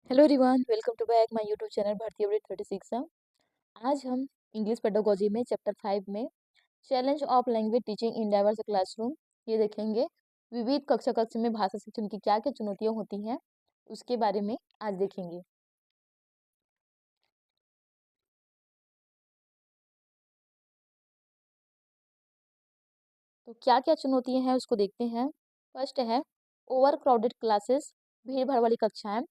Hello everyone, welcome to back my YouTube channel Bharatiya update 36। आज हम English pedagogy में chapter 5 में challenge of language teaching in diverse classroom ये देखेंगे। विविध कक्षा में भाषा शिक्षण की क्या क्या चुनौतियां होती हैं उसके बारे में आज देखेंगे। तो क्या क्या चुनौतियां हैं उसको देखते हैं। फर्स्ट है ओवर क्राउडेड क्लासेस, भीड़ भाड़ वाली कक्षाएं।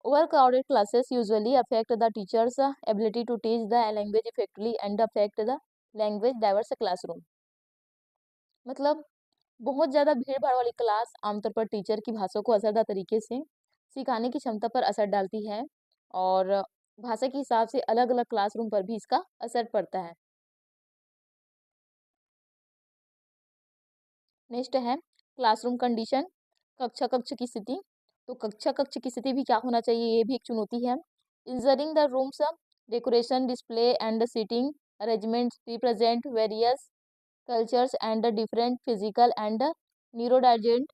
Overcrowded classes usually affect the teacher's ability to teach the language effectively and affect the language diverse classroom। मतलब बहुत ज़्यादा भीड़ भाड़ वाली क्लास आमतौर पर टीचर की भाषा को असरदार तरीके से सिखाने की क्षमता पर असर डालती है और भाषा के हिसाब से अलग अलग क्लासरूम पर भी इसका असर पड़ता है। नेक्स्ट है क्लासरूम कंडीशन, कक्ष की स्थिति। तो कक्ष की स्थिति भी क्या होना चाहिए, ये भी एक चुनौती है। Ensuring the rooms decoration display and seating arrangement represent various cultures and different physical and neurodivergent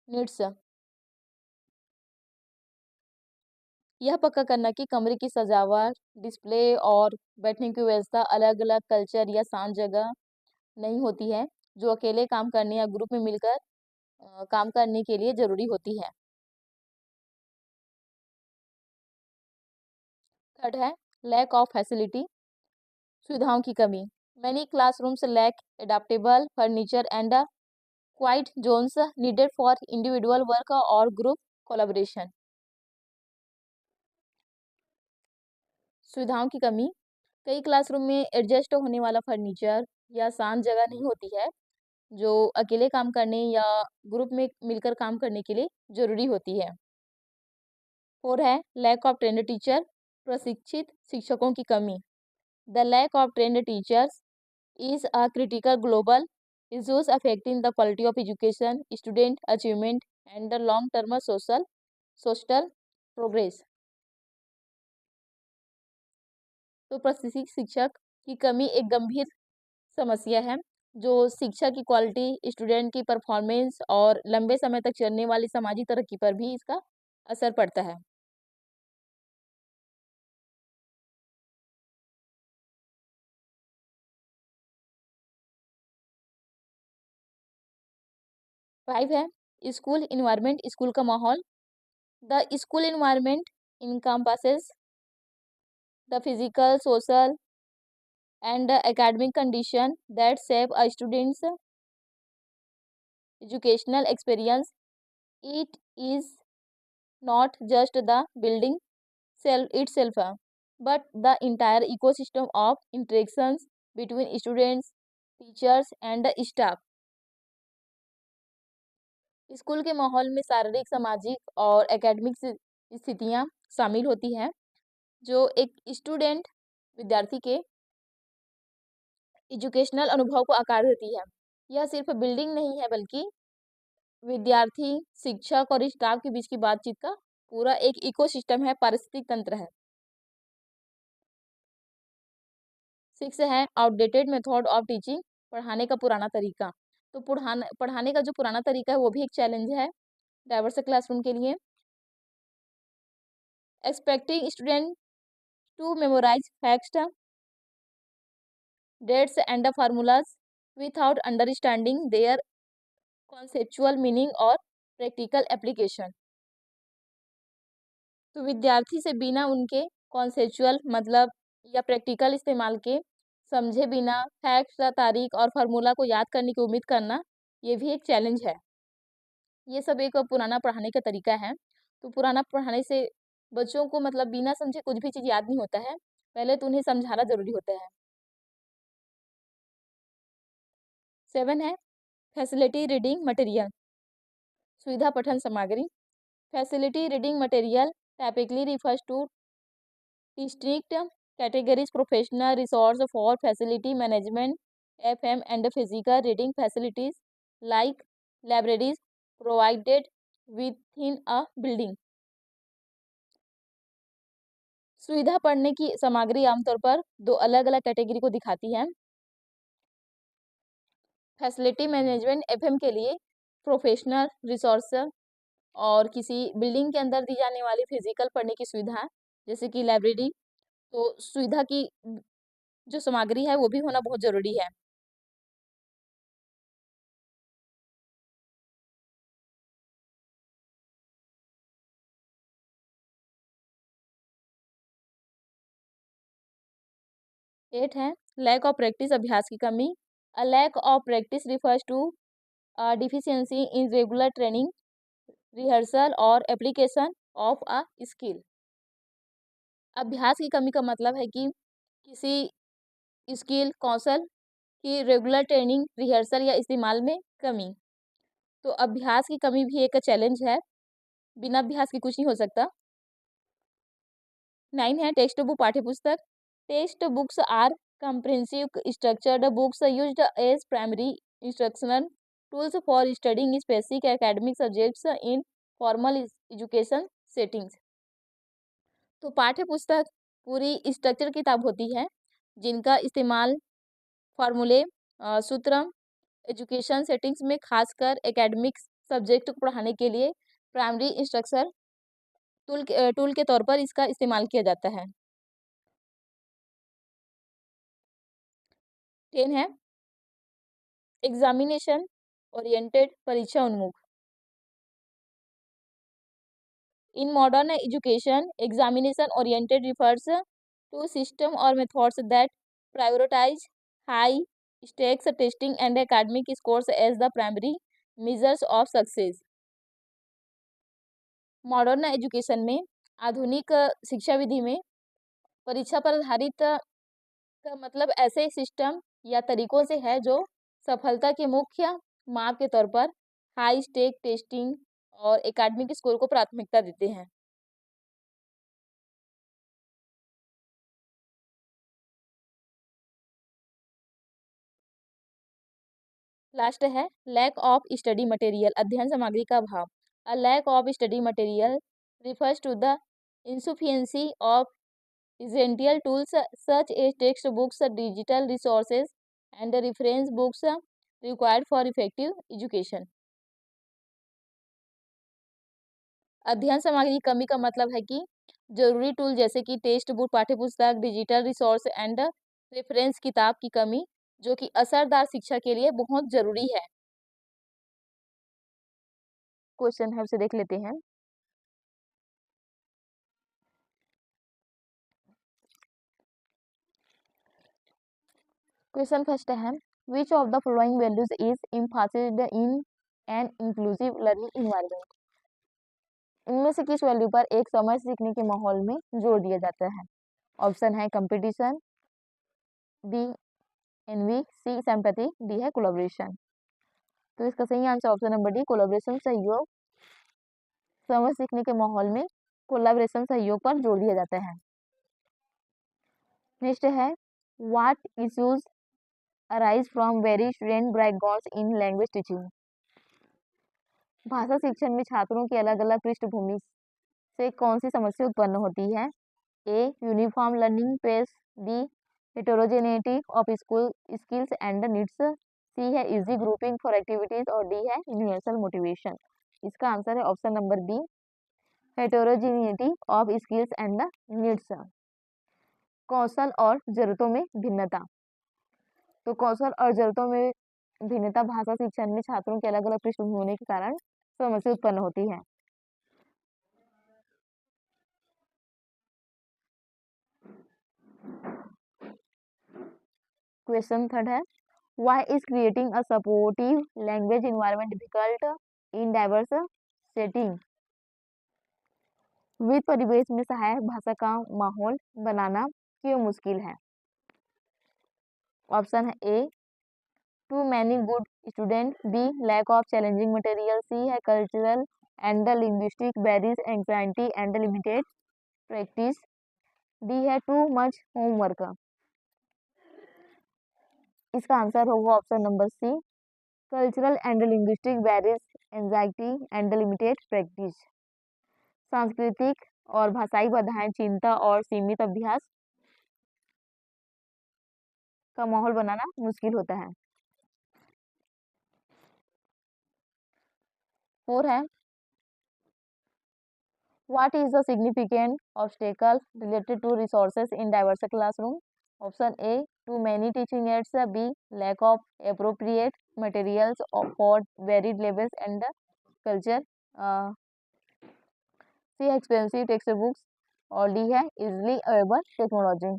needs. यह पक्का करना कि कमरे की सजावट, डिस्प्ले और बैठने की व्यवस्था अलग अलग कल्चर या शांत जगह नहीं होती है जो अकेले काम करने या ग्रुप में मिलकर काम करने के लिए जरूरी होती है। थर्ड है लैक ऑफ फैसिलिटी, सुविधाओं की कमी। Many classrooms lack adaptable furniture and quiet zones needed for individual work और ग्रुप कोलैबोरेशन। सुविधाओं की कमी, कई क्लासरूम में एडजस्ट होने वाला फर्नीचर या शांत जगह नहीं होती है जो अकेले काम करने या ग्रुप में मिलकर काम करने के लिए जरूरी होती है। फोर है लैक ऑफ ट्रेंड टीचर, प्रशिक्षित शिक्षकों की कमी। The lack of trained teachers is a critical global issues affecting the quality of education, student achievement, and the long-term social progress। तो प्रशिक्षित शिक्षक की कमी एक गंभीर समस्या है जो शिक्षा की क्वालिटी, स्टूडेंट की परफॉर्मेंस और लंबे समय तक चलने वाली सामाजिक तरक्की पर भी इसका असर पड़ता है। 5 है स्कूल इन्वायरमेंट, स्कूल का माहौल। The school environment encompasses the physical, social, and academic condition that shape a student's educational experience. It is not just the building itself, but the entire ecosystem of interactions between students, teachers, and staff। School के माहौल में शारीरिक, सामाजिक और academic स्थितियां शामिल होती हैं जो एक स्टूडेंट विद्यार्थी के एजुकेशनल अनुभव को आकार देती है। यह सिर्फ बिल्डिंग नहीं है बल्कि विद्यार्थी, शिक्षक और स्टाफ के बीच की बातचीत का पूरा एक इकोसिस्टम है, पारिस्थितिक तंत्र है। 6 है आउटडेटेड मेथड ऑफ टीचिंग, पढ़ाने का पुराना तरीका। तो पढ़ाने का जो पुराना तरीका है वो भी एक चैलेंज है डाइवर्स क्लासरूम के लिए। Expecting student to memorise facts, dates and formulas without understanding their conceptual meaning और प्रैक्टिकल एप्लीकेशन। तो विद्यार्थी से बिना उनके कॉन्सेप्चुअल मतलब या प्रैक्टिकल इस्तेमाल के समझे बिना फैक्ट्स, तारीख और फार्मूला को याद करने की उम्मीद करना ये भी एक चैलेंज है। ये सब एक पुराना पढ़ाने का तरीका है। तो पुराना पढ़ाने से बच्चों को मतलब बिना समझे कुछ भी चीज़ याद नहीं होता है, पहले तो उन्हें समझाना ज़रूरी होता है। 7 है फैसिलिटी रीडिंग मटेरियल, सुविधा पठन सामग्री। Facility reading material typically refers to distinct categories: professional resource for facility management, FM and physical reading facilities like libraries provided within a building। सुविधा पढ़ने की सामग्री आमतौर पर दो अलग अलग कैटेगरी को दिखाती है। फैसिलिटी मैनेजमेंट FM के लिए प्रोफेशनल रिसोर्स और किसी बिल्डिंग के अंदर दी जाने वाली फिजिकल पढ़ने की सुविधा, जैसे कि लाइब्रेरी, तो सुविधा की जो सामग्री है वो भी होना बहुत ज़रूरी है। 8 है लैक ऑफ प्रैक्टिस, अभ्यास की कमी। A lack of practice refers to deficiency in regular training, rehearsal और एप्लीकेशन ऑफ अ स्किल। अभ्यास की कमी का मतलब है कि किसी स्किल, कौशल की रेगुलर ट्रेनिंग, रिहर्सल या इस्तेमाल में कमी। तो अभ्यास की कमी भी एक चैलेंज है, बिना अभ्यास के कुछ नहीं हो सकता। 9 है टेक्स्ट बुक, पाठ्यपुस्तक। Text books are comprehensive structured books used as primary instructional tools for studying specific academic subjects in formal education settings। तो पाठ्य पुस्तक पूरी स्ट्रक्चर किताब होती है जिनका इस्तेमाल फार्मूले, सूत्र, एजुकेशन सेटिंग्स में खासकर एकेडमिक सब्जेक्ट को पढ़ाने के लिए प्राइमरी इंस्ट्रक्शन टूल के तौर पर इसका इस्तेमाल किया जाता है। 10 है एग्जामिनेशन ओरिएंटेड, परीक्षा उन्मुख। In modern education, examination oriented refers to system or methods that prioritize high stakes testing and academic scores as the primary measures of success। Modern education में, आधुनिक शिक्षा विधि में, परीक्षा पर आधारित का मतलब ऐसे सिस्टम या तरीकों से है जो सफलता के मुख्य माप के तौर पर हाई स्टेक टेस्टिंग और एकेडमिक स्कोर को प्राथमिकता देते हैं। लास्ट है लैक ऑफ स्टडी मटेरियल, अध्ययन सामग्री का अभाव। A lack of study material refers to the insufficiency of essential tools such as textbooks, digital resources, and reference books required for effective education। अध्ययन सामग्री की कमी का मतलब है कि जरूरी टूल जैसे कि टेक्स्ट बुक, पाठ्यपुस्तक, डिजिटल रिसोर्स एंड रेफरेंस किताब की कमी, जो कि असरदार शिक्षा के लिए बहुत जरूरी है। क्वेश्चन है उसे देख लेते हैं। क्वेश्चन फर्स्ट है which of the following values is emphasized in an inclusive learning environment. इनमें से किस वैल्यू पर एक समय सीखने के माहौल में जोर दिया जाता है। ऑप्शन है कंपटीशन, बी एनवी, सी सिंपैथी, डी है कोलैबोरेशन। तो इसका सही answer option number D collaboration, सहयोग। समय सीखने के माहौल में कोलैबोरेशन, सहयोग पर जोर दिया जाता है। नेक्स्ट है what issues arise from very student backgrounds in language teaching. भाषा शिक्षण में छात्रों की अलग अलग पृष्ठभूमि से कौन सी समस्या उत्पन्न होती है। A uniform learning pace, B heterogeneity of school skills and needs, C है इजी ग्रुपिंग फॉर एक्टिविटीज और डी है यूनिवर्सल मोटिवेशन। इसका आंसर है option number B heterogeneity of skills and needs, कौशल और जरूरतों में भिन्नता। तो कौशल और जरूरतों में भिन्नता भाषा शिक्षण में छात्रों के अलग अलग पृष्ठभूमि होने के कारण समस्या उत्पन्न होती है। क्वेश्चन थर्ड है why is creating a supportive language environment difficult in diverse setting। विविध परिवेश में सहायक भाषा का माहौल बनाना क्यों मुश्किल है। ऑप्शन है A too many good student, B lack of challenging material, C है cultural and linguistic barriers, anxiety and limited practice, D है टू मच होमवर्क। इसका आंसर होगा option number C cultural and linguistic barriers, anxiety and limited practice. सांस्कृतिक और भाषाई बाधाएं, चिंता और सीमित अभ्यास का माहौल बनाना मुश्किल होता है। 4 है What is the significant obstacle related to resources in diverse classroom? Option A, too many teaching aids. B, lack of appropriate materials for varied levels and culture. Uh, C, expensive textbooks. और D है easily available technology.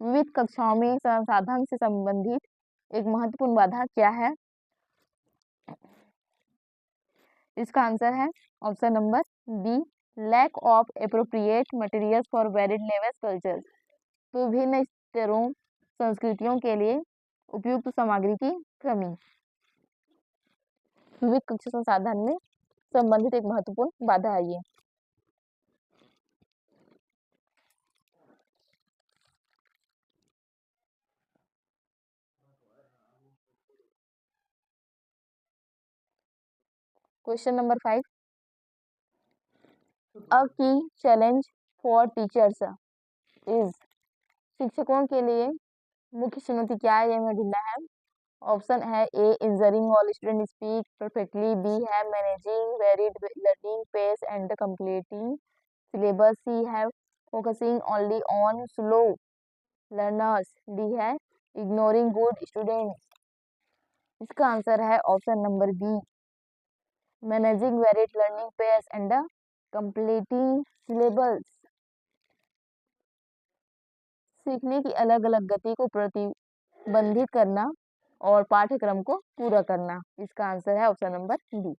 विविध कक्षाओं में संसाधन से संबंधित एक महत्वपूर्ण बाधा क्या है? इसका आंसर है option number B, lack of appropriate materials for varied levels cultures. तो विभिन्न स्तरों संस्कृतियों के लिए उपयुक्त सामग्री की कमी विविध कक्षा संसाधन में संबंधित एक महत्वपूर्ण बाधा है ये। क्वेश्चन नंबर 5, अ की चैलेंज फॉर टीचर्स इज, शिक्षकों के लिए मुख्य चुनौती क्या है? ये में ढूंढना है। ऑप्शन है A, ensuring all student speak perfectly. B है managing varied learning pace and completing syllabus. C है focusing only on slow learners. D है इग्नोरिंग गुड स्टूडेंट्स। इसका आंसर है option number B, managing varied learning pace and completing syllabus. सीखने की अलग अलग गति को प्रतिबंधित करना और पाठ्यक्रम को पूरा करना। इसका आंसर है option number D.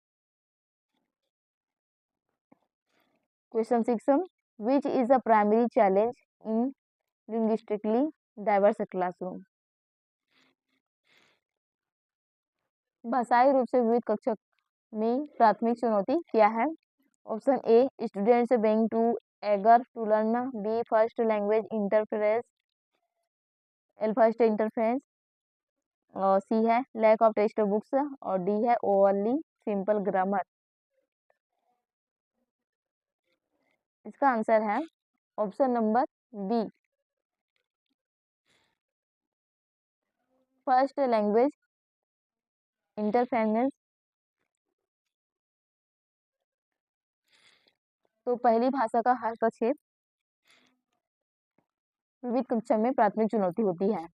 Question 6, which is a primary challenge in linguistically diverse classroom? भाषाई रूप से विविध कक्षा में प्राथमिक चुनौती क्या है? Option A, students being too eager to learn. B, first language interference first interference. और सी है लैक ऑफ टेक्स्ट बुक्स। और डी है ओवरली सिंपल ग्रामर। इसका आंसर है option number B, first language interference. तो पहली भाषा का हस्तक्षेप विविध कक्षा में प्राथमिक चुनौती होती है।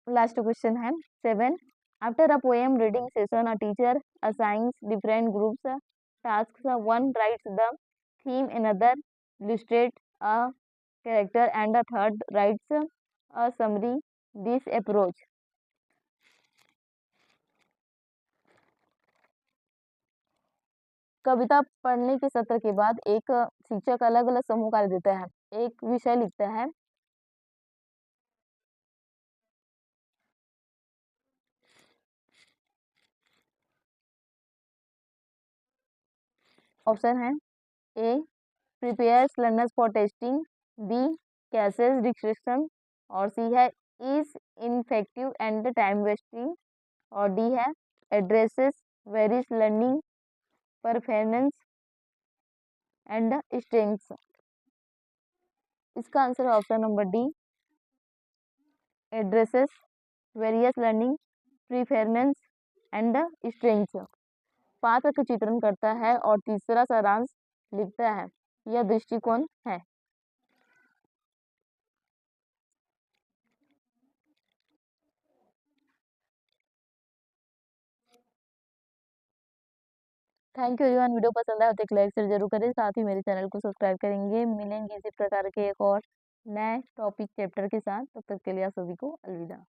लास्ट क्वेश्चन है 7, after a poem reading session a teacher assigns different groups tasks. One writes the theme, another illustrates a character, and a third writes a summary. This approach, कविता पढ़ने के सत्र के बाद एक शिक्षक अलग अलग समूह कार्य देता है, एक विषय लिखता है। ऑप्शन है A, prepares learners for testing. B, causes description. और सी है is ineffective and time wasting. और डी है addresses various learning performance and strengths. इसका आंसर है option number D, addresses various learning preference and strengths. पात्र का चित्रण करता है और तीसरा सारांश लिखता है, यह दृष्टिकोण है। Thank you everyone. वीडियो पसंद आए तो एक लाइक शेयर जरूर करें, साथ ही मेरे चैनल को सब्सक्राइब करेंगे। मिलेंगे इसी प्रकार के एक और नए टॉपिक चैप्टर के साथ। तब तक के लिए आप सभी को अलविदा।